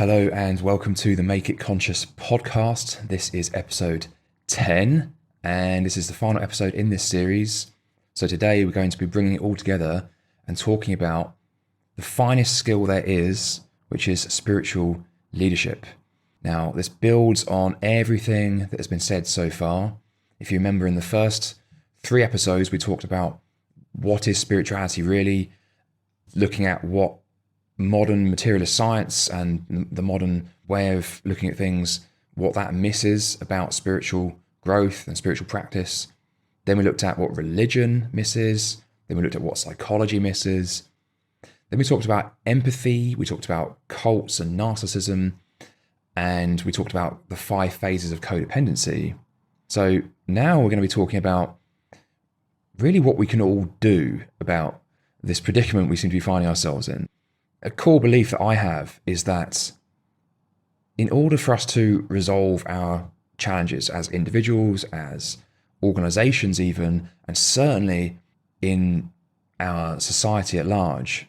Hello and welcome to the Make It Conscious podcast. This is episode 10 and this is the final episode in this series. So today we're going to be bringing it all together and talking about the finest skill there is, which is spiritual leadership. Now, this builds on everything that has been said so far. If you remember, in the first 3 episodes, we talked about what is spirituality really, looking at what modern materialist science and the modern way of looking at things, what that misses about spiritual growth and spiritual practice. Then we looked at what religion misses. Then we looked at what psychology misses. Then we talked about empathy. We talked about cults and narcissism. And we talked about the 5 phases of codependency. So now we're going to be talking about really what we can all do about this predicament we seem to be finding ourselves in. A core belief that I have is that in order for us to resolve our challenges as individuals, as organizations even, and certainly in our society at large,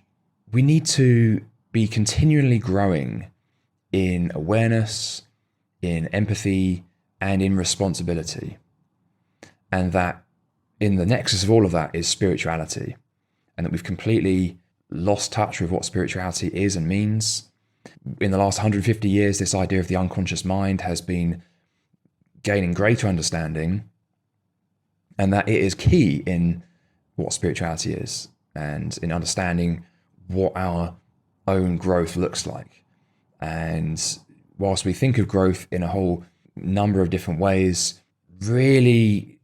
we need to be continually growing in awareness, in empathy, and in responsibility. And that in the nexus of all of that is spirituality. And that we've completely lost touch with what spirituality is and means. In the last 150 years, this idea of the unconscious mind has been gaining greater understanding, and that it is key in what spirituality is and in understanding what our own growth looks like. And whilst we think of growth in a whole number of different ways, really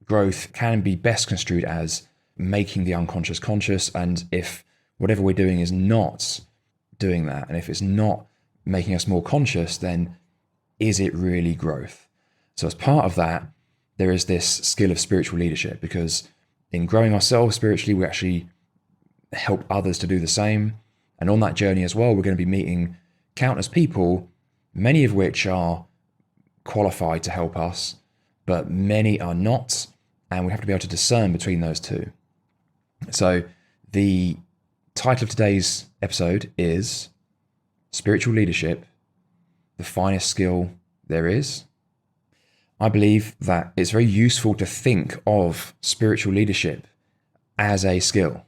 growth can be best construed as making the unconscious conscious. And if whatever we're doing is not doing that, and if it's not making us more conscious, then is it really growth? So as part of that, there is this skill of spiritual leadership, because in growing ourselves spiritually, we actually help others to do the same. And on that journey as well, we're going to be meeting countless people, many of which are qualified to help us, but many are not, and we have to be able to discern between those two. So the title of today's episode is Spiritual Leadership, the finest skill there is. I believe that it's very useful to think of spiritual leadership as a skill.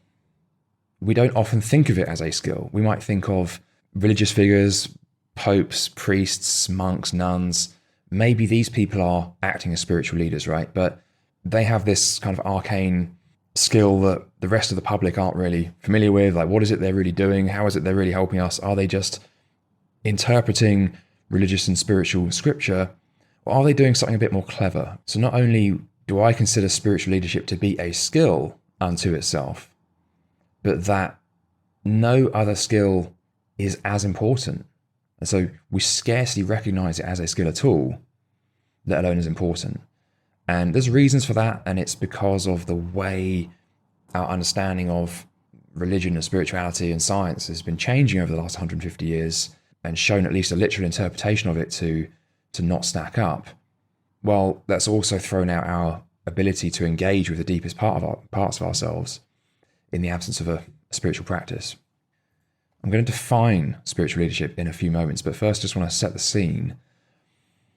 We don't often think of it as a skill. We might think of religious figures, popes, priests, monks, nuns. Maybe these people are acting as spiritual leaders, right? But they have this kind of arcane skill that the rest of the public aren't really familiar with. Like, what is it they're really doing? How is it they're really helping us? Are they just interpreting religious and spiritual scripture? Or are they doing something a bit more clever? So not only do I consider spiritual leadership to be a skill unto itself, but that no other skill is as important. And so we scarcely recognize it as a skill at all, let alone as important. And there's reasons for that, and it's because of the way our understanding of religion and spirituality and science has been changing over the last 150 years and shown at least a literal interpretation of it to not stack up. Well, that's also thrown out our ability to engage with the deepest parts of ourselves in the absence of a spiritual practice. I'm going to define spiritual leadership in a few moments, but first just want to set the scene.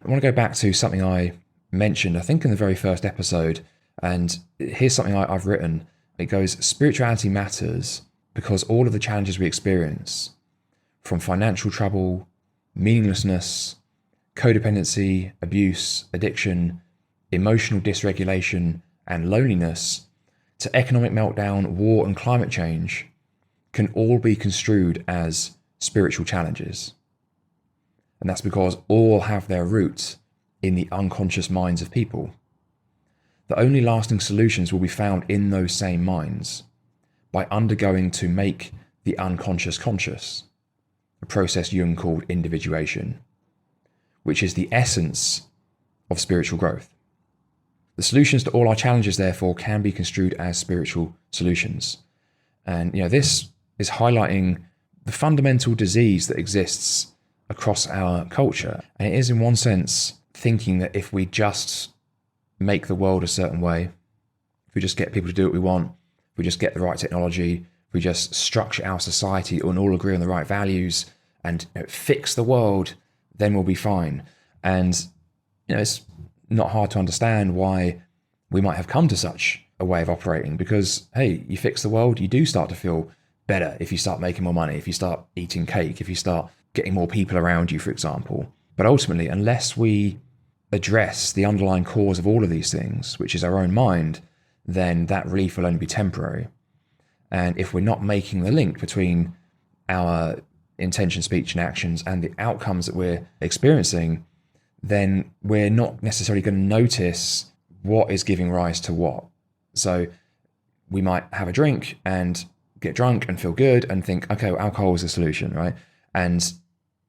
I want to go back to something I mentioned, I think in the very first episode, and here's something I've written. It goes, spirituality matters because all of the challenges we experience, from financial trouble, meaninglessness, codependency, abuse, addiction, emotional dysregulation, and loneliness, to economic meltdown, war, and climate change, can all be construed as spiritual challenges. And that's because all have their roots in the unconscious minds of people. The only lasting solutions will be found in those same minds by undergoing to make the unconscious conscious, a process Jung called individuation, which is the essence of spiritual growth. The solutions to all our challenges, therefore, can be construed as spiritual solutions. And this is highlighting the fundamental disease that exists across our culture. And it is, in one sense, thinking that if we just make the world a certain way, if we just get people to do what we want, if we just get the right technology, if we just structure our society and all agree on the right values and fix the world, then we'll be fine. And it's not hard to understand why we might have come to such a way of operating, because, hey, you fix the world, you do start to feel better if you start making more money, if you start eating cake, if you start getting more people around you, for example. But ultimately, unless we address the underlying cause of all of these things, which is our own mind, then that relief will only be temporary. And if we're not making the link between our intention, speech, and actions and the outcomes that we're experiencing, then we're not necessarily going to notice what is giving rise to what. So we might have a drink and get drunk and feel good and think, okay, well, alcohol is the solution, right? And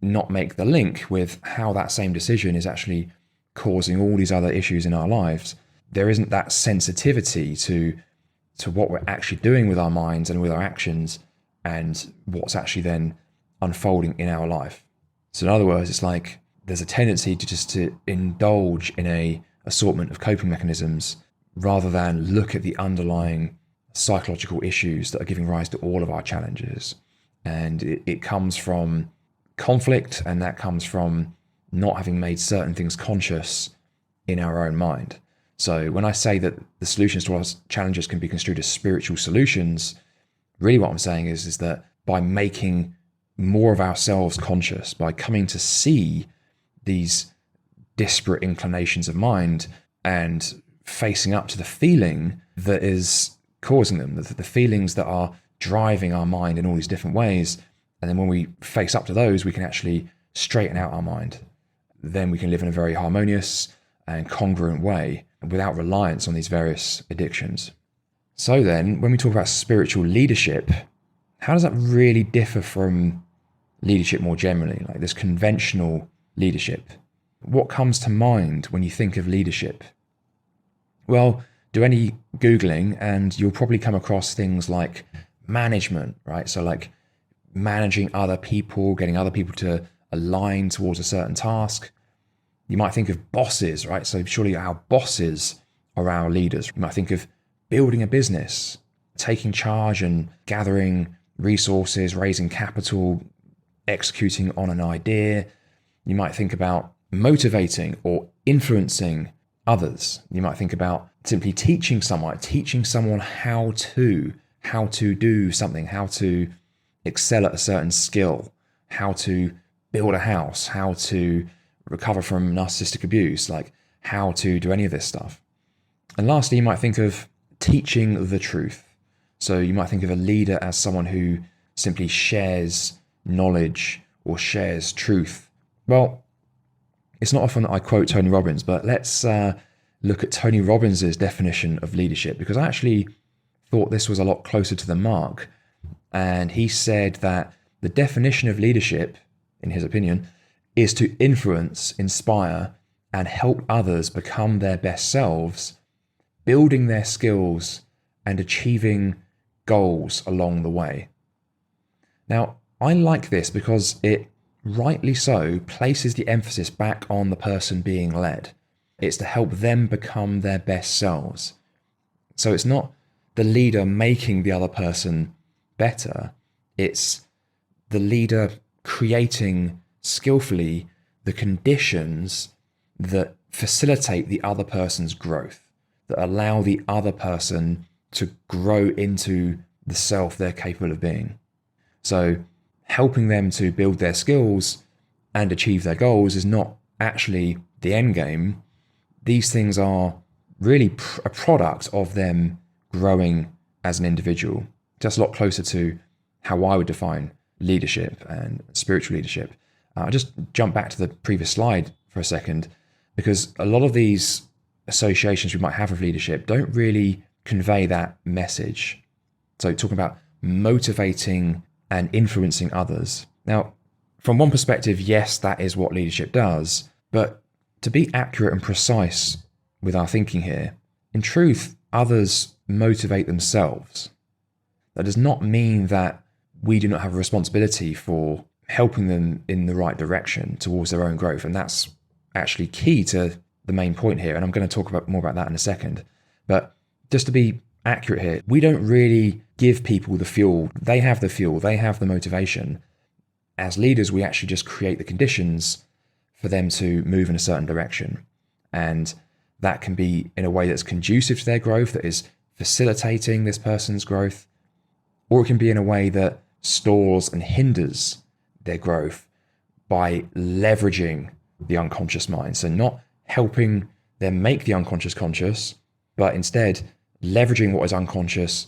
not make the link with how that same decision is actually causing all these other issues in our lives. There isn't that sensitivity to what we're actually doing with our minds and with our actions and what's actually then unfolding in our life. So in other words, it's like there's a tendency to indulge in a assortment of coping mechanisms rather than look at the underlying psychological issues that are giving rise to all of our challenges. And it comes from conflict, and that comes from not having made certain things conscious in our own mind. So when I say that the solutions to our challenges can be construed as spiritual solutions, really what I'm saying is that by making more of ourselves conscious, by coming to see these disparate inclinations of mind and facing up to the feeling that is causing them, the feelings that are driving our mind in all these different ways. And then when we face up to those, we can actually straighten out our mind. Then we can live in a very harmonious and congruent way without reliance on these various addictions. So then, when we talk about spiritual leadership, how does that really differ from leadership more generally, like this conventional leadership? What comes to mind when you think of leadership? Well, do any Googling and you'll probably come across things like management, right? So like managing other people, getting other people to align towards a certain task. You might think of bosses, right? So surely our bosses are our leaders. You might think of building a business, taking charge and gathering resources, raising capital, executing on an idea. You might think about motivating or influencing others. You might think about simply teaching someone how to do something, how to excel at a certain skill, how to build a house, how to recover from narcissistic abuse, like how to do any of this stuff. And lastly, you might think of teaching the truth. So you might think of a leader as someone who simply shares knowledge or shares truth. Well, it's not often that I quote Tony Robbins, but let's look at Tony Robbins' definition of leadership, because I actually thought this was a lot closer to the mark. And he said that the definition of leadership, in his opinion, is to influence, inspire, and help others become their best selves, building their skills and achieving goals along the way. Now, I like this because it, rightly so, places the emphasis back on the person being led. It's to help them become their best selves. So it's not the leader making the other person better. It's the leader creating skillfully the conditions that facilitate the other person's growth, that allow the other person to grow into the self they're capable of being. So helping them to build their skills and achieve their goals is not actually the end game. These things are really a product of them growing as an individual. Just a lot closer to how I would define leadership and spiritual leadership. I'll just jump back to the previous slide for a second, because a lot of these associations we might have with leadership don't really convey that message. So talking about motivating and influencing others. Now, from one perspective, yes, that is what leadership does, but to be accurate and precise with our thinking here, in truth, others motivate themselves. That does not mean that we do not have a responsibility for helping them in the right direction towards their own growth. And that's actually key to the main point here. And I'm going to talk more about that in a second. But just to be accurate here, we don't really give people the fuel. They have the fuel. They have the motivation. as leaders, we actually just create the conditions for them to move in a certain direction. And that can be in a way that's conducive to their growth, that is facilitating this person's growth, or it can be in a way that stalls and hinders their growth by leveraging the unconscious mind. So not helping them make the unconscious conscious, but instead leveraging what is unconscious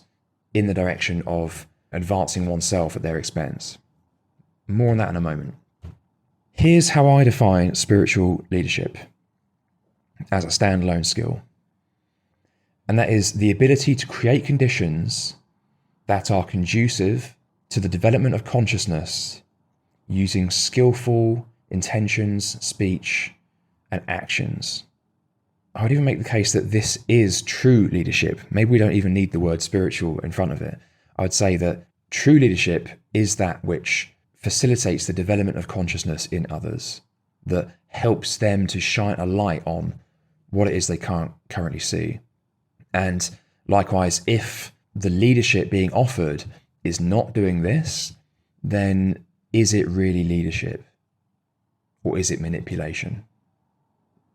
in the direction of advancing oneself at their expense. More on that in a moment. Here's how I define spiritual leadership as a standalone skill. And that is the ability to create conditions that are conducive to the development of consciousness using skillful intentions, speech, and actions. I would even make the case that this is true leadership. Maybe we don't even need the word spiritual in front of it. I would say that true leadership is that which facilitates the development of consciousness in others, that helps them to shine a light on what it is they can't currently see. And likewise, if the leadership being offered is not doing this, then is it really leadership? Or is it manipulation?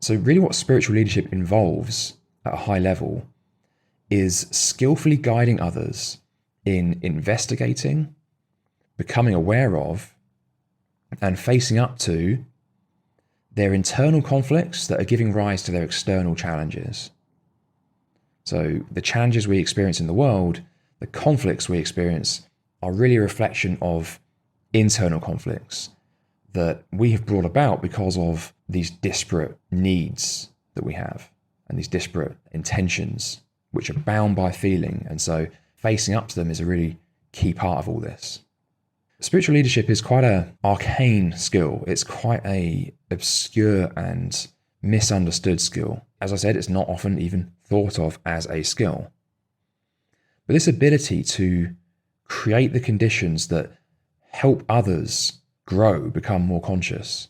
So really what spiritual leadership involves at a high level is skillfully guiding others in investigating, becoming aware of, and facing up to their internal conflicts that are giving rise to their external challenges. So the challenges we experience in the world, the conflicts we experience, are really a reflection of internal conflicts that we have brought about because of these disparate needs that we have and these disparate intentions, which are bound by feeling. And so facing up to them is a really key part of all this. Spiritual leadership is quite an arcane skill. It's quite a obscure and misunderstood skill. As I said, it's not often even thought of as a skill. But this ability to create the conditions that help others grow, become more conscious,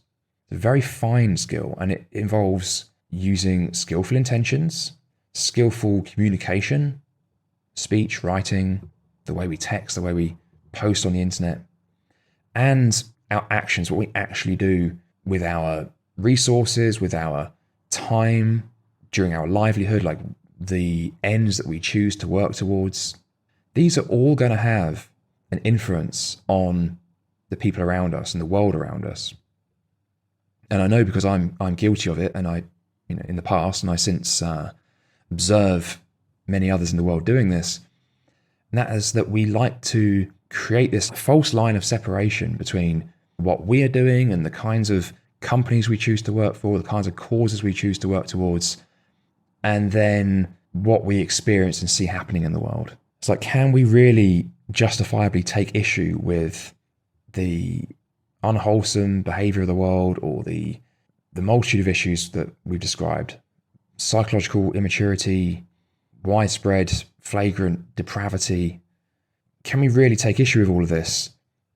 it's a very fine skill, and it involves using skillful intentions, skillful communication, speech, writing, the way we text, the way we post on the internet, and our actions, what we actually do with our resources, with our time, during our livelihood, like the ends that we choose to work towards. These are all going to have an influence on the people around us and the world around us. And I know because I'm guilty of it, and I, in the past, and I since observe many others in the world doing this, and that is that we like to create this false line of separation between what we are doing and the kinds of companies we choose to work for, the kinds of causes we choose to work towards, and then what we experience and see happening in the world. It's like, can we really justifiably take issue with the unwholesome behavior of the world, or the multitude of issues that we've described? Psychological immaturity, widespread, flagrant depravity. Can we really take issue with all of this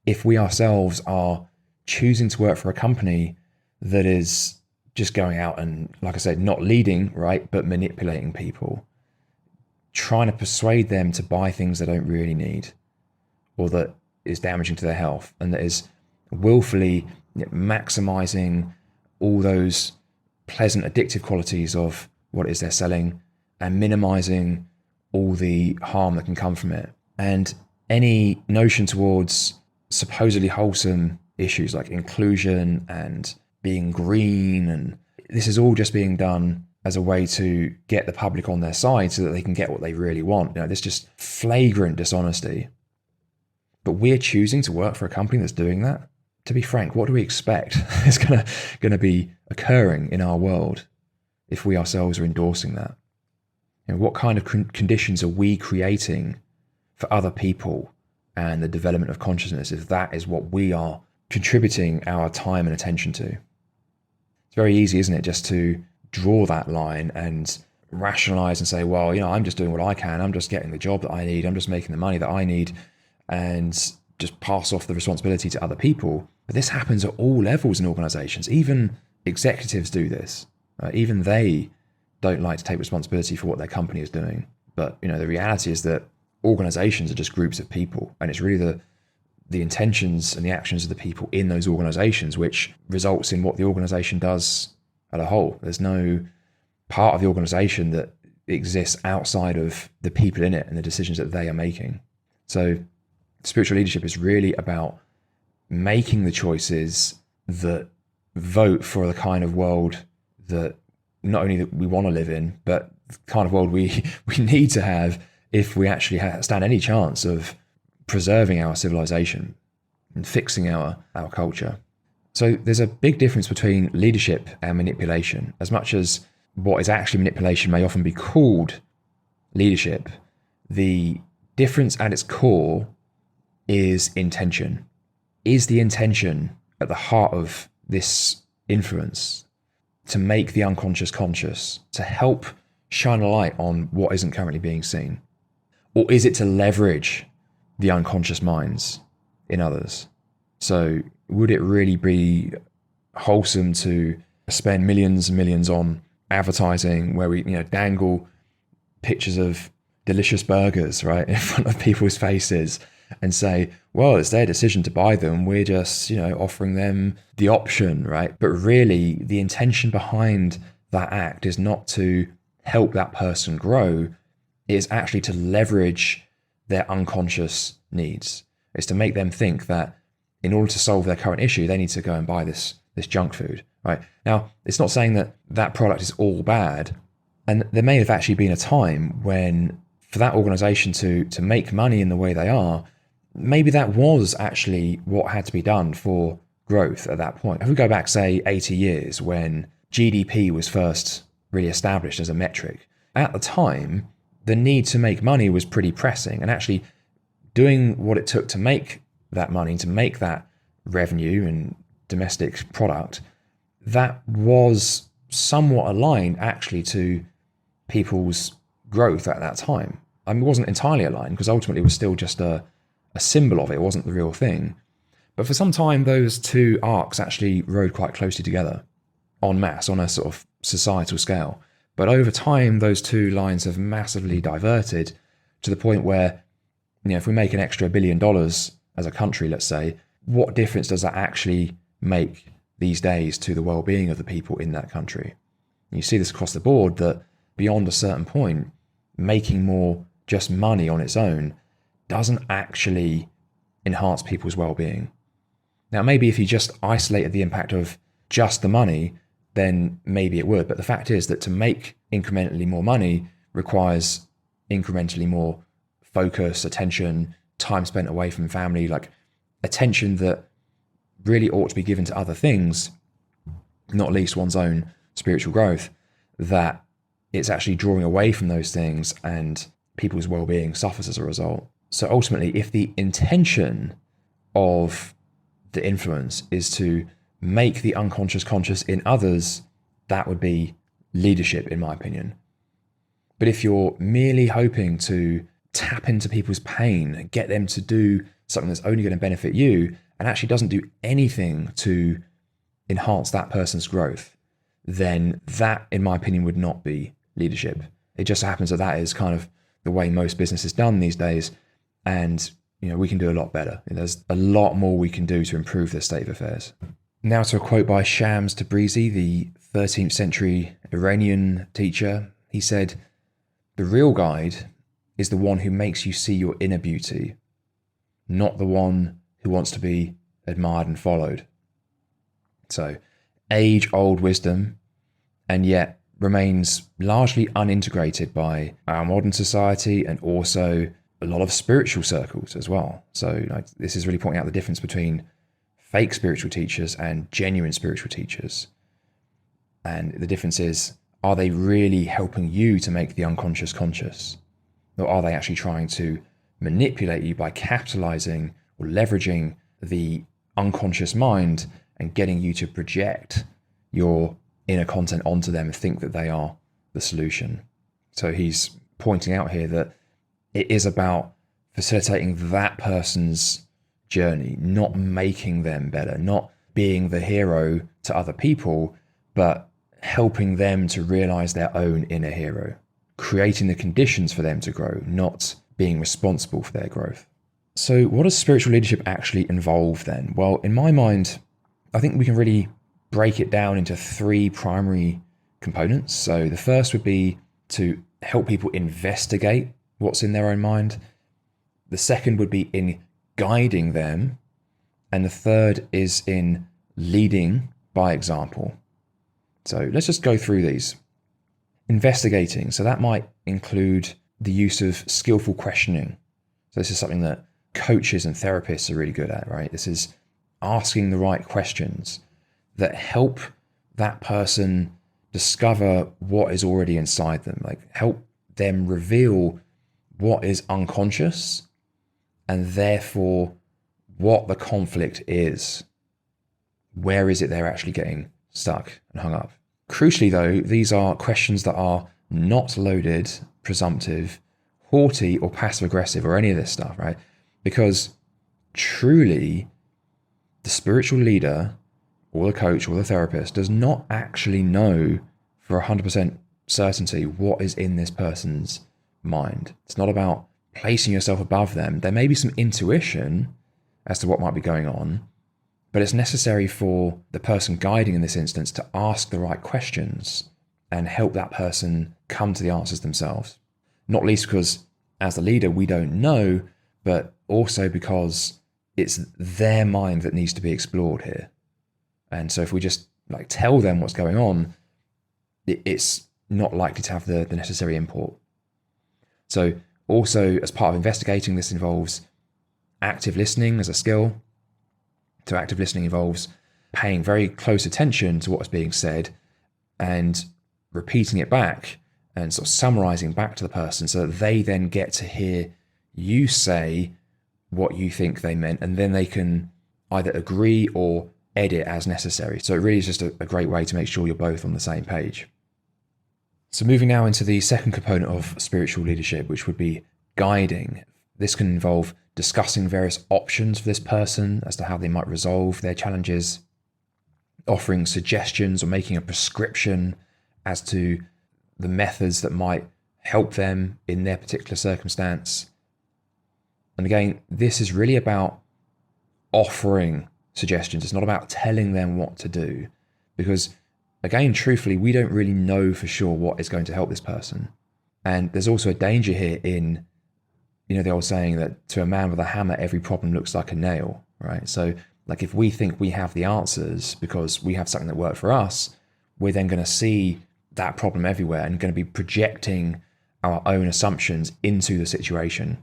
if we ourselves are choosing to work for a company that is just going out and, like I said, not leading, right, but manipulating people, trying to persuade them to buy things they don't really need, or that is damaging to their health, and that is willfully maximizing all those pleasant addictive qualities of what it is they're selling and minimizing all the harm that can come from it. And any notion towards supposedly wholesome issues like inclusion and being green, and this is all just being done as a way to get the public on their side so that they can get what they really want. There's just flagrant dishonesty. But we're choosing to work for a company that's doing that. To be frank, what do we expect is going to be occurring in our world if we ourselves are endorsing that? What kind of conditions are we creating for other people and the development of consciousness if that is what we are contributing our time and attention to? It's very easy, isn't it, just to draw that line and rationalize and say, well, I'm just doing what I can. I'm just getting the job that I need. I'm just making the money that I need, and just pass off the responsibility to other people. But this happens at all levels in organizations. Even executives do this. Even they don't like to take responsibility for what their company is doing. But the reality is that organizations are just groups of people, and it's really the intentions and the actions of the people in those organizations, which results in what the organization does as a whole. There's no part of the organization that exists outside of the people in it and the decisions that they are making. So spiritual leadership is really about making the choices that vote for the kind of world that not only that we want to live in, but the kind of world we need to have if we actually stand any chance of preserving our civilization and fixing our culture. So there's a big difference between leadership and manipulation. As much as what is actually manipulation may often be called leadership, the difference at its core is intention. Is the intention at the heart of this influence to make the unconscious conscious, to help shine a light on what isn't currently being seen? Or is it to leverage the unconscious minds in others? So would it really be wholesome to spend millions and millions on advertising where we dangle pictures of delicious burgers right in front of people's faces and say, well, it's their decision to buy them, we're just offering them the option, right? But really the intention behind that act is not to help that person grow, it is actually to leverage their unconscious needs. It's to make them think that in order to solve their current issue, they need to go and buy this junk food, right? Now, it's not saying that that product is all bad. And there may have actually been a time when for that organization to make money in the way they are, maybe that was actually what had to be done for growth at that point. If we go back, say, 80 years when GDP was first really established as a metric, at the time, the need to make money was pretty pressing, and actually doing what it took to make that money, to make that revenue and domestic product, that was somewhat aligned actually to people's growth at that time. I mean, it wasn't entirely aligned because ultimately it was still just a symbol of it. It wasn't the real thing. But for some time, those two arcs actually rode quite closely together en masse on a sort of societal scale. But over time, those two lines have massively diverted to the point where, if we make an extra $1 billion as a country, let's say, what difference does that actually make these days to the well-being of the people in that country? And you see this across the board, that beyond a certain point, making more just money on its own doesn't actually enhance people's well-being. Now, maybe if you just isolated the impact of just the money, then maybe it would. But the fact is that to make incrementally more money requires incrementally more focus, attention, time spent away from family, like attention that really ought to be given to other things, not least one's own spiritual growth, that it's actually drawing away from those things and people's well-being suffers as a result. So ultimately, if the intention of the influence is to make the unconscious conscious in others, that would be leadership, in my opinion. But if you're merely hoping to tap into people's pain and get them to do something that's only going to benefit you and actually doesn't do anything to enhance that person's growth, then that, in my opinion, would not be leadership. It just happens that that is kind of the way most business is done these days. And, we can do a lot better. There's a lot more we can do to improve this state of affairs. Now to a quote by Shams Tabrizi, the 13th century Iranian teacher. He said, "The real guide is the one who makes you see your inner beauty, not the one who wants to be admired and followed." So, age-old wisdom, and yet remains largely unintegrated by our modern society and also a lot of spiritual circles as well. So this is really pointing out the difference between fake spiritual teachers and genuine spiritual teachers. And the difference is, are they really helping you to make the unconscious conscious? Or are they actually trying to manipulate you by capitalizing or leveraging the unconscious mind and getting you to project your inner content onto them and think that they are the solution? So he's pointing out here that it is about facilitating that person's journey, not making them better, not being the hero to other people, but helping them to realize their own inner hero, creating the conditions for them to grow, not being responsible for their growth. So what does spiritual leadership actually involve then? Well, in my mind, I think we can really break it down into three primary components. So the first would be to help people investigate what's in their own mind. The second would be in guiding them. And the third is in leading by example. So let's just go through these. Investigating. So that might include the use of skillful questioning. So this is something that coaches and therapists are really good at, right? This is asking the right questions that help that person discover what is already inside them, like help them reveal what is unconscious and therefore what the conflict is. Where is it they're actually getting stuck and hung up? Crucially though, these are questions that are not loaded, presumptive, haughty or passive aggressive or any of this stuff, right? Because truly the spiritual leader or the coach or the therapist does not actually know for 100% certainty what is in this person's mind. It's not about placing yourself above them. There may be some intuition as to what might be going on, but it's necessary for the person guiding in this instance to ask the right questions and help that person come to the answers themselves. Not least because as the leader, we don't know, but also because it's their mind that needs to be explored here. And so if we just tell them what's going on, it's not likely to have the necessary import. So also as part of investigating, this involves active listening as a skill. So active listening involves paying very close attention to what's being said and repeating it back and sort of summarizing back to the person so that they then get to hear you say what you think they meant, and then they can either agree or edit as necessary. So it really is just a great way to make sure you're both on the same page. So moving now into the second component of spiritual leadership, which would be guiding. This can involve discussing various options for this person as to how they might resolve their challenges, offering suggestions or making a prescription as to the methods that might help them in their particular circumstance. And again, this is really about offering suggestions. It's not about telling them what to do, because again, truthfully, we don't really know for sure what is going to help this person. And there's also a danger here in, the old saying that to a man with a hammer, every problem looks like a nail, right? So if we think we have the answers because we have something that worked for us, we're then going to see that problem everywhere and going to be projecting our own assumptions into the situation.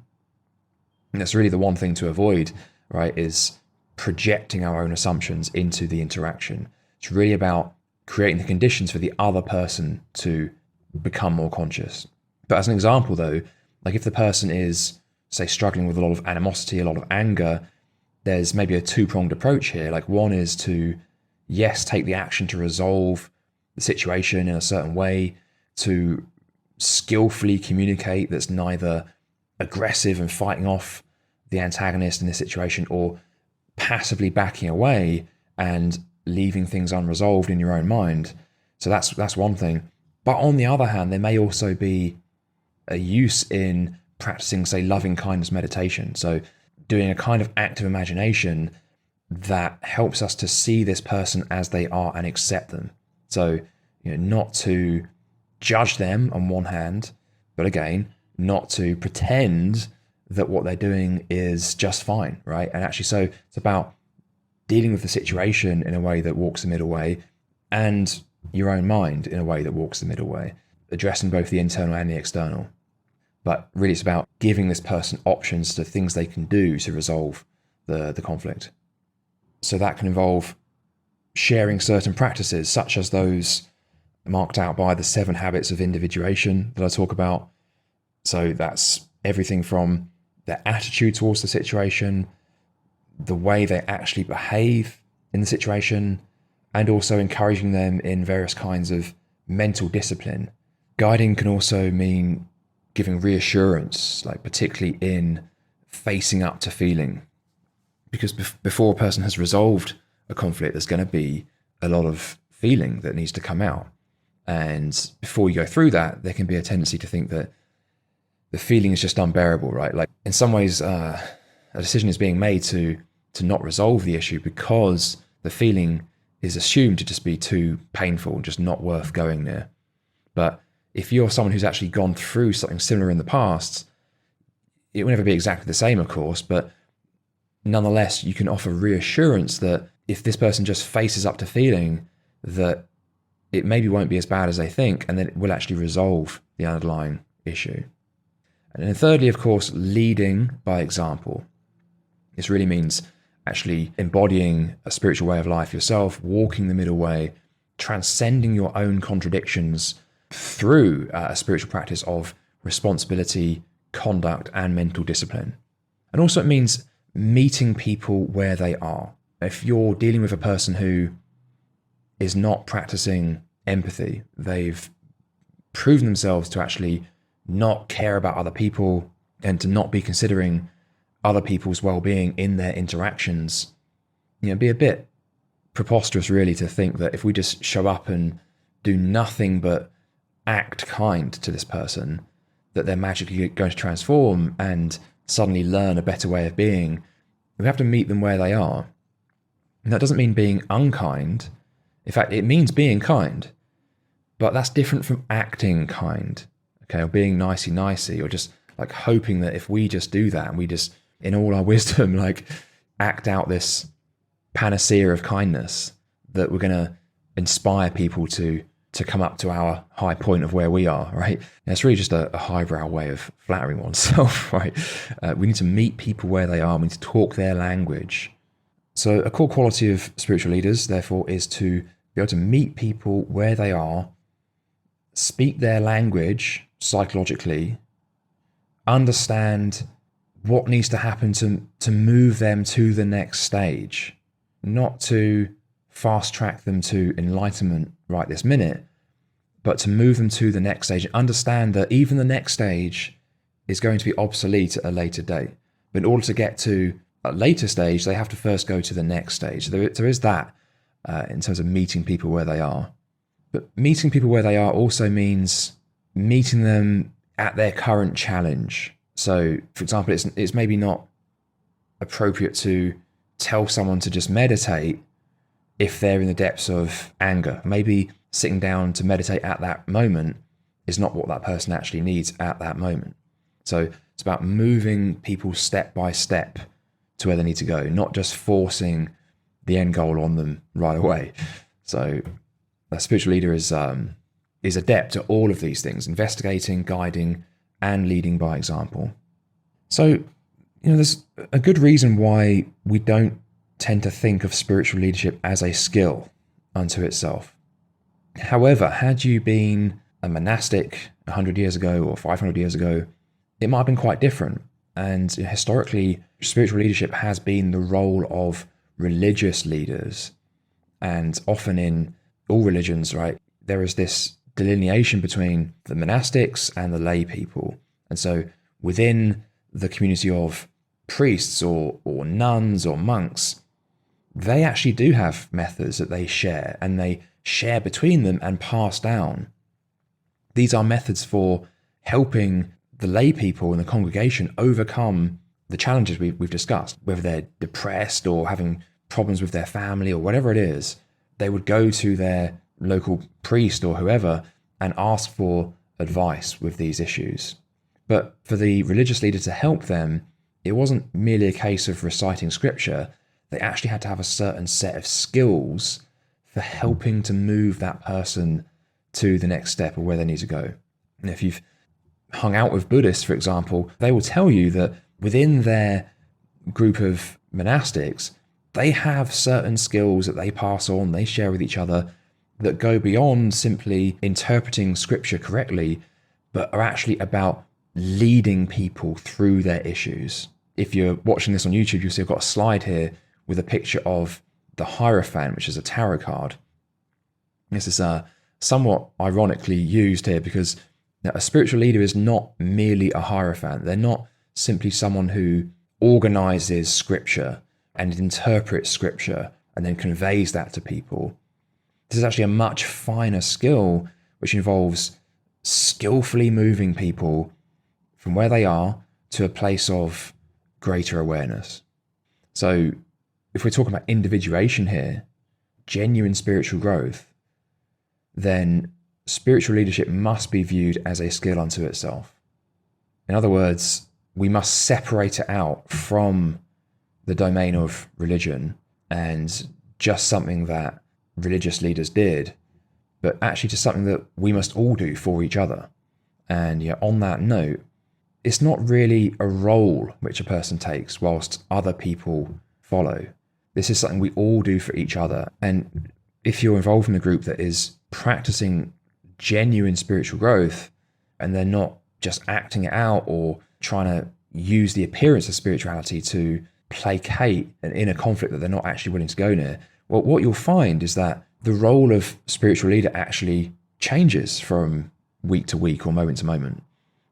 And that's really the one thing to avoid, right, is projecting our own assumptions into the interaction. It's really about creating the conditions for the other person to become more conscious. But as an example though, if the person is, say, struggling with a lot of animosity, a lot of anger, there's maybe a two-pronged approach here. One is to, yes, take the action to resolve the situation in a certain way, to skillfully communicate that's neither aggressive and fighting off the antagonist in this situation or passively backing away and leaving things unresolved in your own mind. So that's one thing. But on the other hand, there may also be a use in practicing, say, loving kindness meditation. So doing a kind of active imagination that helps us to see this person as they are and accept them. So, not to judge them on one hand, but again, not to pretend that what they're doing is just fine, right? And actually, so it's about dealing with the situation in a way that walks the middle way and your own mind in a way that walks the middle way, addressing both the internal and the external. But really it's about giving this person options to things they can do to resolve the conflict. So that can involve sharing certain practices, such as those marked out by the 7 habits of individuation that I talk about. So that's everything from their attitude towards the situation, the way they actually behave in the situation, and also encouraging them in various kinds of mental discipline. Guiding can also mean giving reassurance, particularly in facing up to feeling. Because before a person has resolved a conflict, there's going to be a lot of feeling that needs to come out. And before you go through that, there can be a tendency to think that the feeling is just unbearable, right? In some ways, a decision is being made to not resolve the issue because the feeling is assumed to just be too painful, just not worth going near. But if you're someone who's actually gone through something similar in the past, it will never be exactly the same, of course, but nonetheless, you can offer reassurance that if this person just faces up to feeling, that it maybe won't be as bad as they think, and then it will actually resolve the underlying issue. And then thirdly, of course, leading by example. This really means actually embodying a spiritual way of life yourself, walking the middle way, transcending your own contradictions through a spiritual practice of responsibility, conduct, and mental discipline. And also it means meeting people where they are. If you're dealing with a person who is not practicing empathy, they've proven themselves to actually not care about other people and to not be considering other people's well-being in their interactions, it'd be a bit preposterous really to think that if we just show up and do nothing but act kind to this person, that they're magically going to transform and suddenly learn a better way of being. We have to meet them where they are. And that doesn't mean being unkind. In fact, it means being kind, but that's different from acting kind, okay, or being nicey, or just like hoping that if we just do that and we just, in all our wisdom, like act out this panacea of kindness, that we're going to inspire people to come up to our high point of where we are, right? And it's really just a highbrow way of flattering oneself, right? We need to meet people where they are. We need to talk their language. So a core quality of spiritual leaders, therefore, is to be able to meet people where they are, speak their language psychologically, understand what needs to happen to move them to the next stage, not to fast track them to enlightenment right this minute, but to move them to the next stage and understand that even the next stage is going to be obsolete at a later date. But in order to get to a later stage, they have to first go to the next stage. There is that in terms of meeting people where they are. But meeting people where they are also means meeting them at their current challenge. So, for example, it's maybe not appropriate to tell someone to just meditate if they're in the depths of anger. Maybe sitting down to meditate at that moment is not what that person actually needs at that moment. So it's about moving people step by step to where they need to go, not just forcing the end goal on them right away. So a spiritual leader is adept at all of these things: investigating, guiding, and leading by example. So, there's a good reason why we don't tend to think of spiritual leadership as a skill unto itself. However, had you been a monastic 100 years ago or 500 years ago, it might have been quite different. And historically, spiritual leadership has been the role of religious leaders. And often in all religions, right, there is this delineation between the monastics and the lay people. And so within the community of priests or nuns or monks, they actually do have methods that they share, and they share between them and pass down. These are methods for helping the lay people in the congregation overcome the challenges we've discussed. Whether they're depressed or having problems with their family or whatever it is, they would go to their local priest or whoever and ask for advice with these issues. But for the religious leader to help them, it wasn't merely a case of reciting scripture. They actually had to have a certain set of skills for helping to move that person to the next step of where they need to go. And if you've hung out with Buddhists, for example, they will tell you that within their group of monastics, they have certain skills that they pass on, they share with each other, that go beyond simply interpreting scripture correctly, but are actually about leading people through their issues. If you're watching this on YouTube, you'll see I've got a slide here with a picture of the Hierophant, which is a tarot card. This is somewhat ironically used here because a spiritual leader is not merely a Hierophant. They're not simply someone who organizes scripture and interprets scripture and then conveys that to people. This is actually a much finer skill, which involves skillfully moving people from where they are to a place of greater awareness. So if we're talking about individuation here, genuine spiritual growth, then spiritual leadership must be viewed as a skill unto itself. In other words, we must separate it out from the domain of religion and just something that religious leaders did, but actually to something that we must all do for each other. And on that note, it's not really a role which a person takes whilst other people follow. This is something we all do for each other. And if you're involved in a group that is practicing genuine spiritual growth and they're not just acting it out or trying to use the appearance of spirituality to placate an inner conflict that they're not actually willing to go near, well, what you'll find is that the role of spiritual leader actually changes from week to week or moment to moment.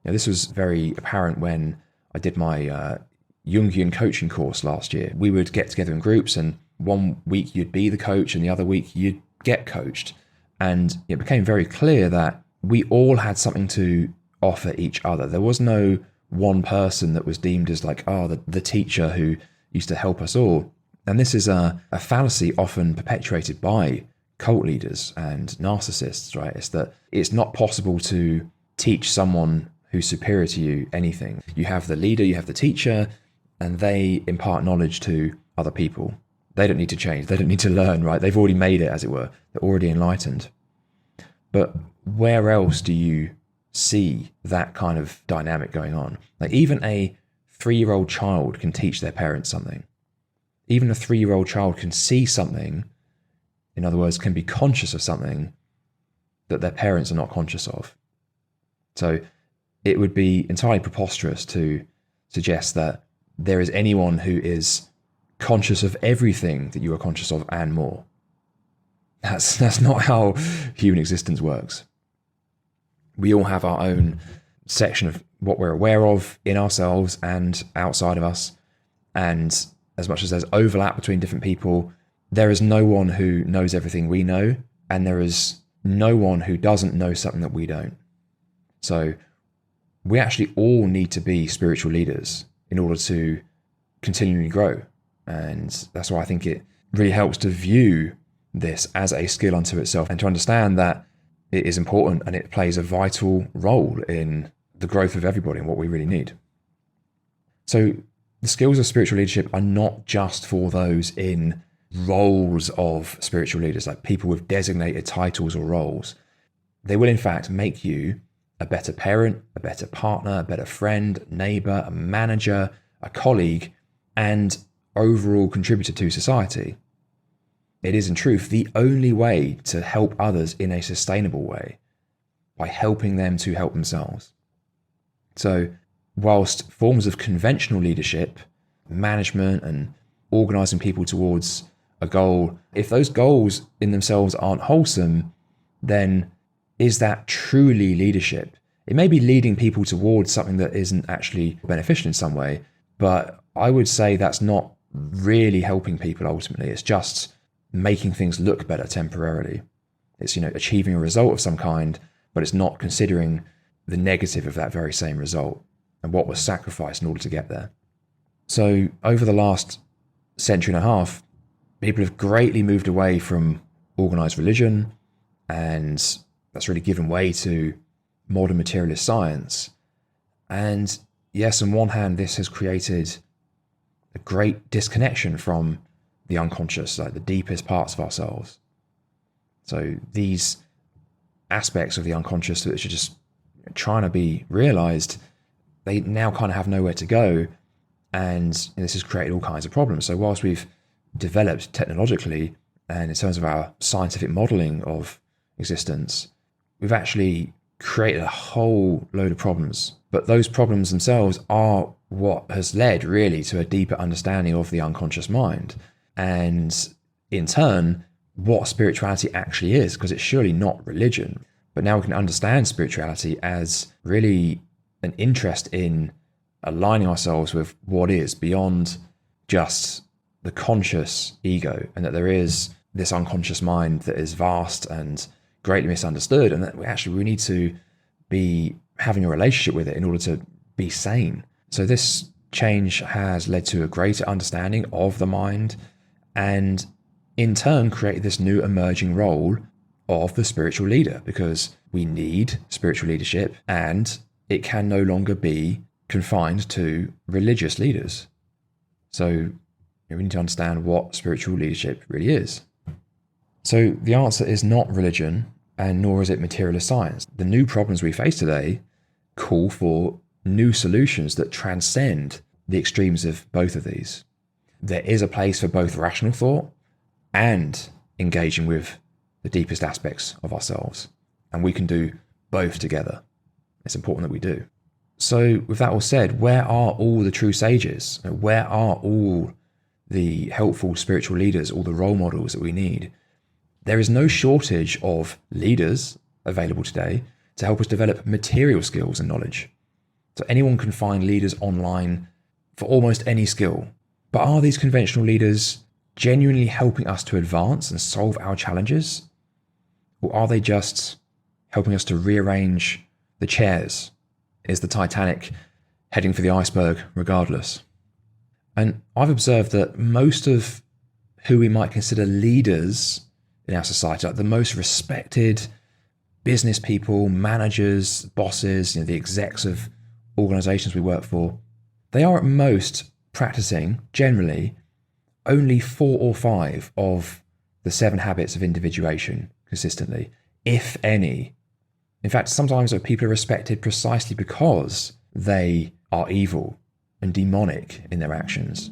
This was very apparent when I did my Jungian coaching course last year. We would get together in groups, and one week you'd be the coach and the other week you'd get coached. And it became very clear that we all had something to offer each other. There was no one person that was deemed as like, the teacher who used to help us all. And this is a fallacy often perpetuated by cult leaders and narcissists, right? It's that it's not possible to teach someone who's superior to you anything. You have the leader, you have the teacher, and they impart knowledge to other people. They don't need to change. They don't need to learn, right? They've already made it, as it were. They're already enlightened. But where else do you see that kind of dynamic going on? Like even a 3-year-old child can teach their parents something. Even a 3-year-old child can see something, in other words, can be conscious of something that their parents are not conscious of. So it would be entirely preposterous to suggest that there is anyone who is conscious of everything that you are conscious of and more. That's not how human existence works. We all have our own section of what we're aware of in ourselves and outside of us. And as much as there's overlap between different people, there is no one who knows everything we know, and there is no one who doesn't know something that we don't. So we actually all need to be spiritual leaders in order to continually grow. And that's why I think it really helps to view this as a skill unto itself and to understand that it is important and it plays a vital role in the growth of everybody and what we really need. So the skills of spiritual leadership are not just for those in roles of spiritual leaders, like people with designated titles or roles. They will in fact make you a better parent, a better partner, a better friend, neighbour, a manager, a colleague, and overall contributor to society. It is in truth the only way to help others in a sustainable way, by helping them to help themselves. So whilst forms of conventional leadership, management and organising people towards a goal, if those goals in themselves aren't wholesome, then is that truly leadership? It may be leading people towards something that isn't actually beneficial in some way, but I would say that's not really helping people ultimately. It's just making things look better temporarily. It's, achieving a result of some kind, but it's not considering the negative of that very same result and what was sacrificed in order to get there. So over the last century and a half, people have greatly moved away from organized religion, and that's really given way to modern materialist science. And yes, on one hand, this has created a great disconnection from the unconscious, like the deepest parts of ourselves. So these aspects of the unconscious that are just trying to be realized, they now kind of have nowhere to go. And this has created all kinds of problems. So whilst we've developed technologically and in terms of our scientific modeling of existence, we've actually created a whole load of problems. But those problems themselves are what has led really to a deeper understanding of the unconscious mind. And in turn, what spirituality actually is, because it's surely not religion. But now we can understand spirituality as really an interest in aligning ourselves with what is beyond just the conscious ego, and that there is this unconscious mind that is vast and greatly misunderstood, and that we need to be having a relationship with it in order to be sane. So this change has led to a greater understanding of the mind and in turn created this new emerging role of the spiritual leader, because we need spiritual leadership and it can no longer be confined to religious leaders. So we need to understand what spiritual leadership really is. So the answer is not religion, and nor is it materialist science. The new problems we face today call for new solutions that transcend the extremes of both of these. There is a place for both rational thought and engaging with the deepest aspects of ourselves, and we can do both together. It's important that we do. So with that all said, where are all the true sages? Where are all the helpful spiritual leaders, all the role models that we need? There is no shortage of leaders available today to help us develop material skills and knowledge. So anyone can find leaders online for almost any skill. But are these conventional leaders genuinely helping us to advance and solve our challenges? Or are they just helping us to rearrange the chairs? Is the Titanic heading for the iceberg regardless? And I've observed that most of who we might consider leaders in our society, like the most respected business people, managers, bosses, the execs of organizations we work for, they are at most practicing, generally, only 4 or 5 of the 7 habits of individuation consistently, if any. In fact, sometimes people are respected precisely because they are evil and demonic in their actions.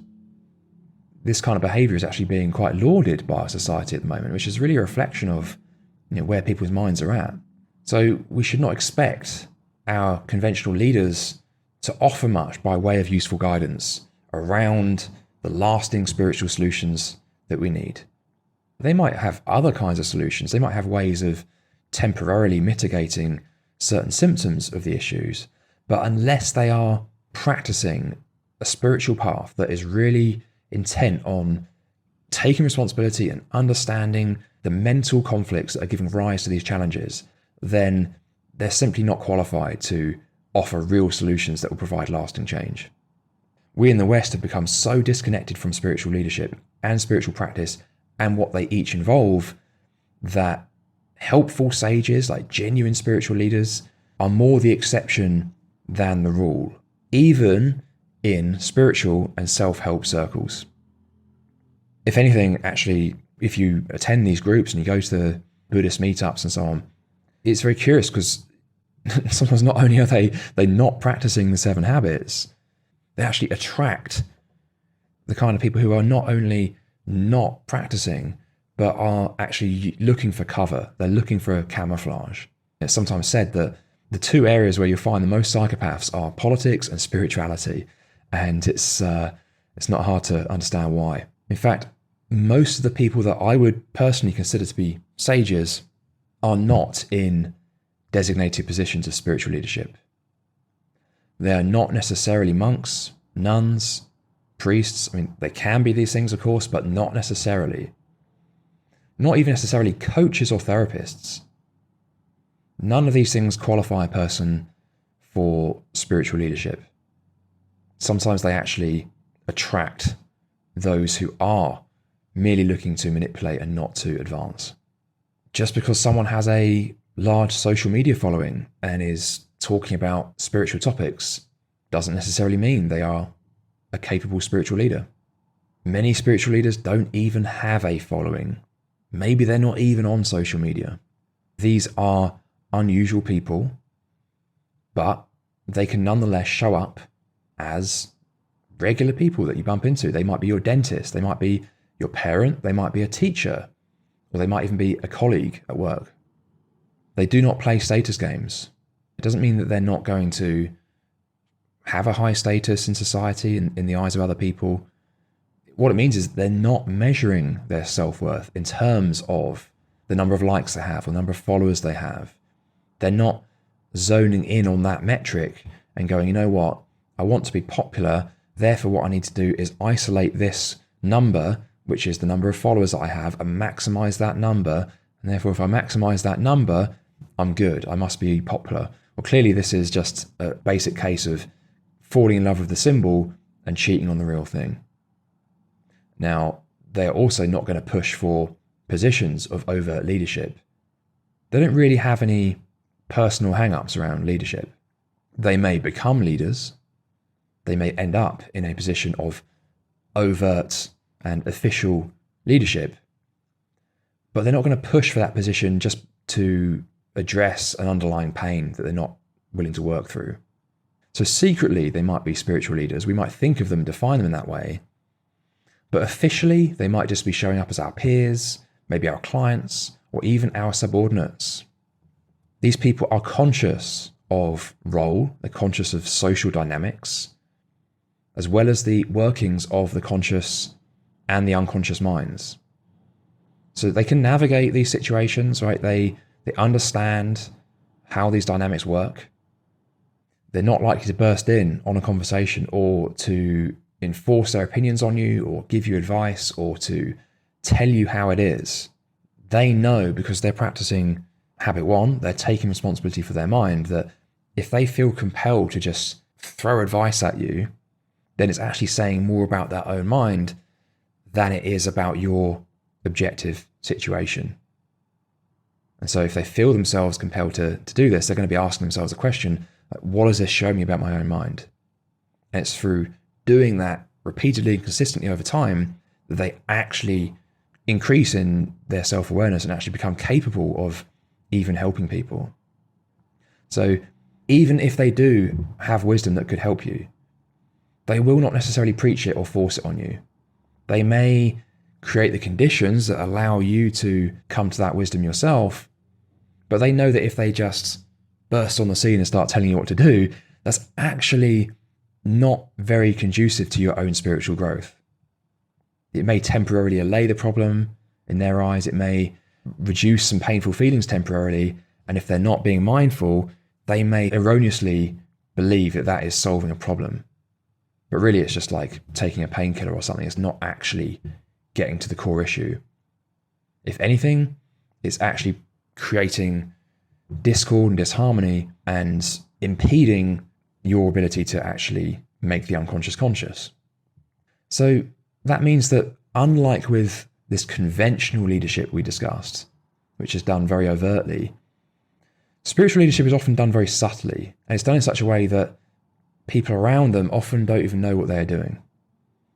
This kind of behavior is actually being quite lauded by our society at the moment, which is really a reflection of where people's minds are at. So we should not expect our conventional leaders to offer much by way of useful guidance around the lasting spiritual solutions that we need. They might have other kinds of solutions. They might have ways of temporarily mitigating certain symptoms of the issues, but unless they are practicing a spiritual path that is really intent on taking responsibility and understanding the mental conflicts that are giving rise to these challenges, then they're simply not qualified to offer real solutions that will provide lasting change. We in the West have become so disconnected from spiritual leadership and spiritual practice and what they each involve that helpful sages, like genuine spiritual leaders, are more the exception than the rule, even in spiritual and self-help circles. If anything, actually, if you attend these groups and you go to the Buddhist meetups and so on, it's very curious because sometimes not only are they not practicing the 7 habits, they actually attract the kind of people who are not only not practicing, but are actually looking for cover. They're looking for a camouflage. It's sometimes said that the 2 areas where you'll find the most psychopaths are politics and spirituality. And it's not hard to understand why. In fact, most of the people that I would personally consider to be sages are not in designated positions of spiritual leadership. They are not necessarily monks, nuns, priests. I mean, they can be these things, of course, but not necessarily. Not even necessarily coaches or therapists. None of these things qualify a person for spiritual leadership. Sometimes they actually attract those who are merely looking to manipulate and not to advance. Just because someone has a large social media following and is talking about spiritual topics doesn't necessarily mean they are a capable spiritual leader. Many spiritual leaders don't even have a following. Maybe they're not even on social media. These are unusual people, but they can nonetheless show up as regular people that you bump into. They might be your dentist, they might be your parent, they might be a teacher, or they might even be a colleague at work. They do not play status games. It doesn't mean that they're not going to have a high status in society and in the eyes of other people. What it means is they're not measuring their self-worth in terms of the number of likes they have or the number of followers they have. They're not zoning in on that metric and going, you know what, I want to be popular, therefore what I need to do is isolate this number, which is the number of followers that I have, and maximize that number. And therefore, if I maximize that number, I'm good. I must be popular. Well, clearly this is just a basic case of falling in love with the symbol and cheating on the real thing. Now, they're also not going to push for positions of overt leadership. They don't really have any personal hang-ups around leadership. They may become leaders. They may end up in a position of overt and official leadership, but they're not going to push for that position just to address an underlying pain that they're not willing to work through. So secretly, they might be spiritual leaders. We might think of them, define them in that way, but officially, they might just be showing up as our peers, maybe our clients, or even our subordinates. These people are conscious of role, they're conscious of social dynamics, as well as the workings of the conscious and the unconscious minds. So they can navigate these situations, right? They understand how these dynamics work. They're not likely to burst in on a conversation or to enforce their opinions on you or give you advice or to tell you how it is. They know, because they're practicing habit one, they're taking responsibility for their mind, that if they feel compelled to just throw advice at you, then it's actually saying more about their own mind than it is about your objective situation. And so if they feel themselves compelled to do this, they're going to be asking themselves a question, like, what does this show me about my own mind? And it's through doing that repeatedly and consistently over time that they actually increase in their self-awareness and actually become capable of even helping people. So even if they do have wisdom that could help you, they will not necessarily preach it or force it on you. They may create the conditions that allow you to come to that wisdom yourself, but they know that if they just burst on the scene and start telling you what to do, that's actually not very conducive to your own spiritual growth. It may temporarily allay the problem in their eyes. It may reduce some painful feelings temporarily. And if they're not being mindful, they may erroneously believe that that is solving a problem. But really, it's just like taking a painkiller or something. It's not actually getting to the core issue. If anything, it's actually creating discord and disharmony and impeding your ability to actually make the unconscious conscious. So that means that, unlike with this conventional leadership we discussed, which is done very overtly, spiritual leadership is often done very subtly, and it's done in such a way that people around them often don't even know what they are doing.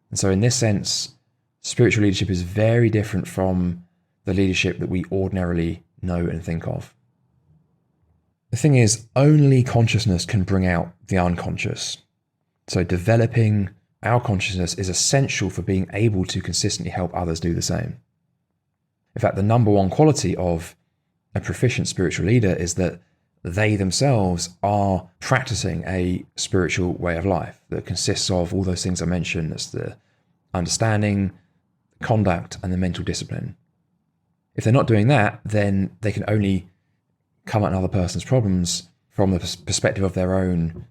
And so in this sense, spiritual leadership is very different from the leadership that we ordinarily know and think of. The thing is, only consciousness can bring out the unconscious. So developing our consciousness is essential for being able to consistently help others do the same. In fact, the number one quality of a proficient spiritual leader is that they themselves are practicing a spiritual way of life that consists of all those things I mentioned. That's the understanding, conduct, and the mental discipline. If they're not doing that, then they can only come at another person's problems from the perspective of their own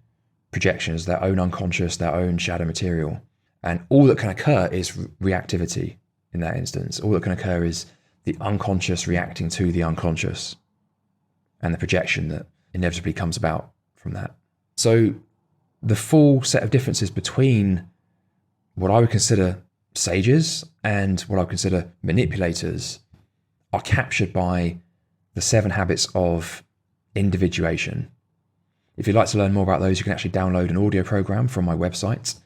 projections, their own unconscious, their own shadow material. And all that can occur is reactivity in that instance. All that can occur is the unconscious reacting to the unconscious and the projection that inevitably comes about from that. So the full set of differences between what I would consider sages and what I would consider manipulators are captured by the 7 habits of individuation. If you'd like to learn more about those, you can actually download an audio program from my website,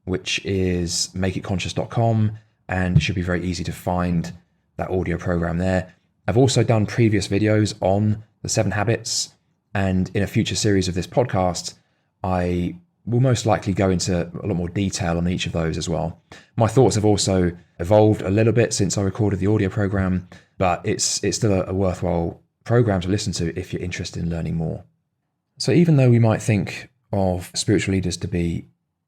which is makeitconscious.com, and it should be very easy to find that audio program there. I've also done previous videos on the 7 habits, and in a future series of this podcast, I will most likely go into a lot more detail on each of those as well. My thoughts have also evolved a little bit since I recorded the audio program, but it's still a worthwhile program to listen to if you're interested in learning more. So even though we might think of spiritual leaders to be,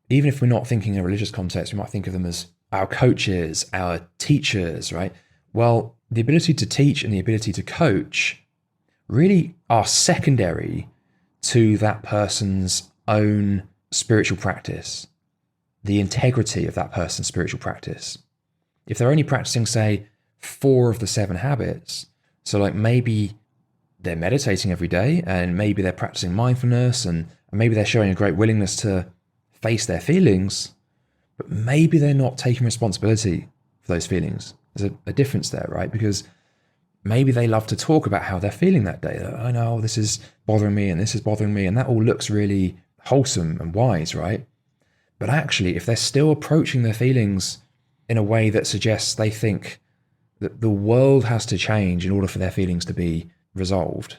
even if we're not thinking in a religious context, we might think of them as our coaches, our teachers, right? Well, the ability to teach and the ability to coach really are secondary to that person's own spiritual practice, the integrity of that person's spiritual practice. If they're only practicing, say, 4 of the 7 habits, so like maybe they're meditating every day and maybe they're practicing mindfulness and maybe they're showing a great willingness to face their feelings, but maybe they're not taking responsibility for those feelings. There's a difference there, right? Because maybe they love to talk about how they're feeling that day. I know this is bothering me and this is bothering me. And that all looks really wholesome and wise, right? But actually, if they're still approaching their feelings in a way that suggests they think that the world has to change in order for their feelings to be resolved,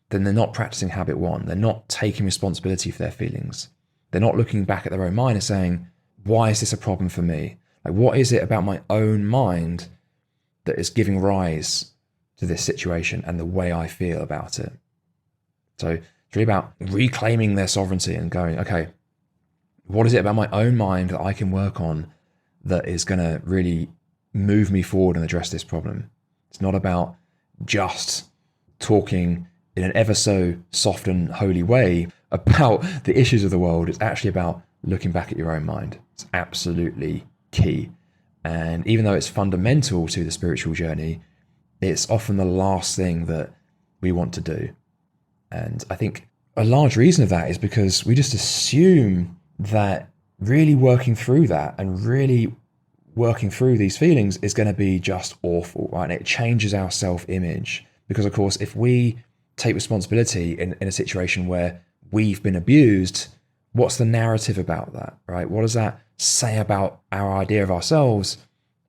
then they're not practicing habit one. They're not taking responsibility for their feelings. They're not looking back at their own mind and saying, why is this a problem for me? Like, what is it about my own mind that is giving rise to this situation and the way I feel about it? So it's really about reclaiming their sovereignty and going, okay, what is it about my own mind that I can work on that is going to really move me forward and address this problem? It's not about just talking in an ever so soft and holy way about the issues of the world. It's actually about looking back at your own mind. It's absolutely key. And even though it's fundamental to the spiritual journey, it's often the last thing that we want to do. And I think a large reason of that is because we just assume that really working through that and really working through these feelings is going to be just awful, right? And it changes our self-image. Because, of course, if we take responsibility in a situation where we've been abused, what's the narrative about that, right? What does that say about our idea of ourselves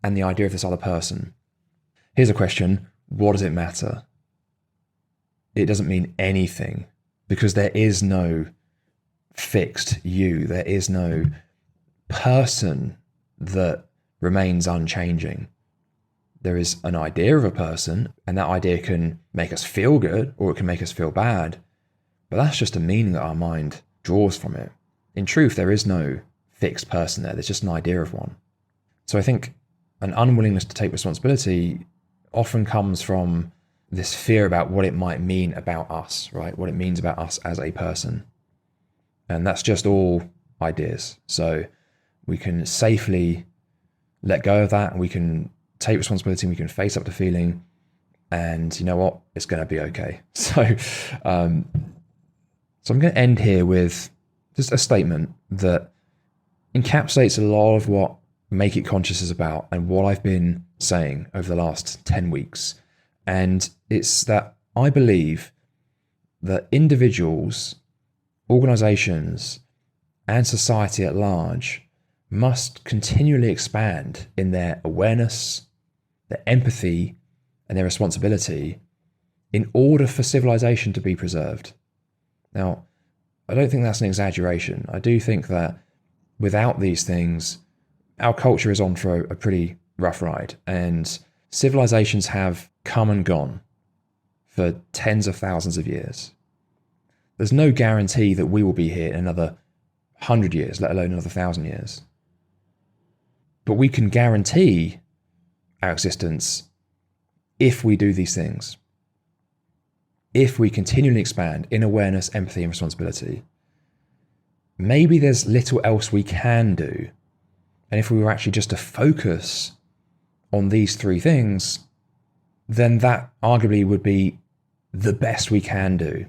and the idea of this other person? Here's a question. What does it matter? It doesn't mean anything, because there is no fixed you. There is no person that remains unchanging. There is an idea of a person, and that idea can make us feel good or it can make us feel bad. But that's just a meaning that our mind draws from it. In truth, there is no fixed person there. There's just an idea of one. So I think an unwillingness to take responsibility often comes from this fear about what it might mean about us, right? What it means about us as a person. And that's just all ideas. So we can safely let go of that, and we can take responsibility, and we can face up to feeling, and you know what? It's going to be okay. So I'm going to end here with just a statement that encapsulates a lot of what Make It Conscious is about and what I've been saying over the last 10 weeks. And it's that I believe that individuals, organizations, and society at large must continually expand in their awareness, their empathy, and their responsibility in order for civilization to be preserved. Now, I don't think that's an exaggeration. I do think that without these things, our culture is on for a pretty rough ride, and civilizations have come and gone for tens of thousands of years. There's no guarantee that we will be here in another 100 years, let alone another 1,000 years. But we can guarantee our existence if we do these things. If we continually expand in awareness, empathy, and responsibility. Maybe there's little else we can do. And if we were actually just to focus on these three things, then that arguably would be the best we can do.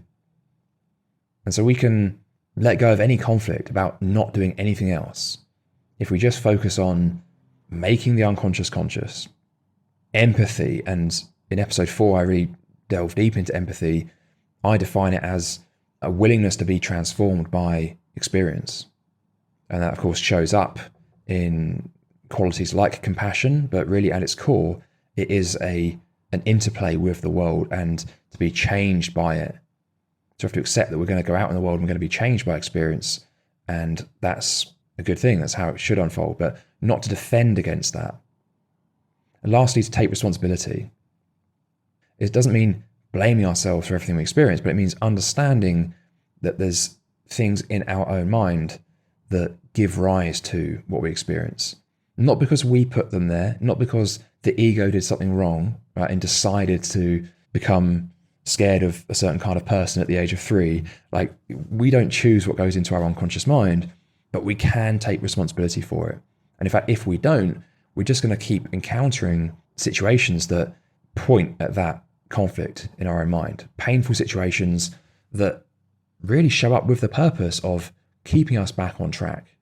And so we can let go of any conflict about not doing anything else if we just focus on making the unconscious conscious, empathy. And in episode 4, I really delve deep into empathy. I define it as a willingness to be transformed by experience. And that, of course, shows up in qualities like compassion, but really at its core, it is an interplay with the world and to be changed by it. So we have to accept that we're going to go out in the world and we're going to be changed by experience, and that's a good thing. That's how it should unfold, but not to defend against that. And lastly, to take responsibility. It doesn't mean blaming ourselves for everything we experience, but it means understanding that there's things in our own mind that give rise to what we experience. Not because we put them there, not because the ego did something wrong, right, and decided to become scared of a certain kind of person at the age of 3. Like, we don't choose what goes into our unconscious mind, but we can take responsibility for it. And in fact, if we don't, we're just going to keep encountering situations that point at that conflict in our own mind. Painful situations that really show up with the purpose of keeping us back on track.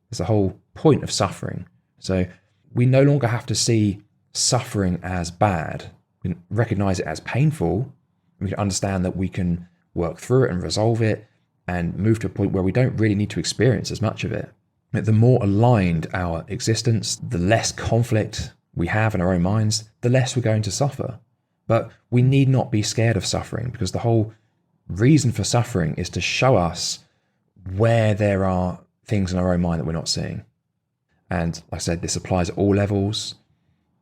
It's the whole point of suffering. So we no longer have to see suffering as bad. We can recognize it as painful. We can understand that we can work through it and resolve it and move to a point where we don't really need to experience as much of it. The more aligned our existence, the less conflict we have in our own minds, the less we're going to suffer. But we need not be scared of suffering, because the whole reason for suffering is to show us where there are things in our own mind that we're not seeing. And like I said, this applies at all levels,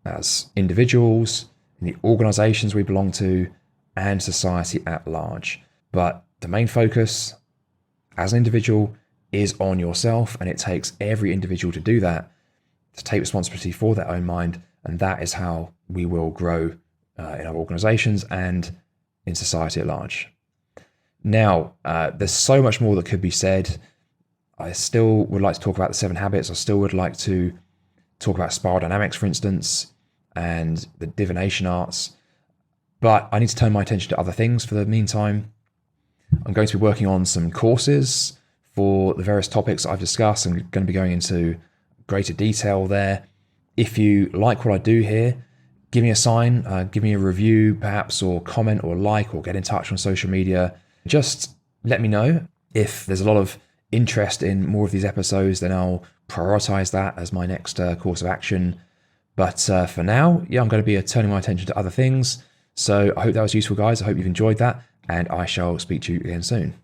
as individuals, in the organizations we belong to, and society at large. But the main focus as an individual is on yourself, and it takes every individual to do that, to take responsibility for their own mind, and that is how we will grow in our organizations and in society at large. Now, there's so much more that could be said. I still would like to talk about the 7 habits. I still would like to talk about spiral dynamics, for instance, and the divination arts. But I need to turn my attention to other things for the meantime. I'm going to be working on some courses for the various topics I've discussed. I'm going to be going into greater detail there. If you like what I do here, give me a sign, give me a review perhaps, or comment or like, or get in touch on social media. Just let me know. If there's a lot of interest in more of these episodes, then I'll prioritize that as my next course of action. But for now, I'm going to be turning my attention to other things. So I hope that was useful, guys. I hope you've enjoyed that, and I shall speak to you again soon.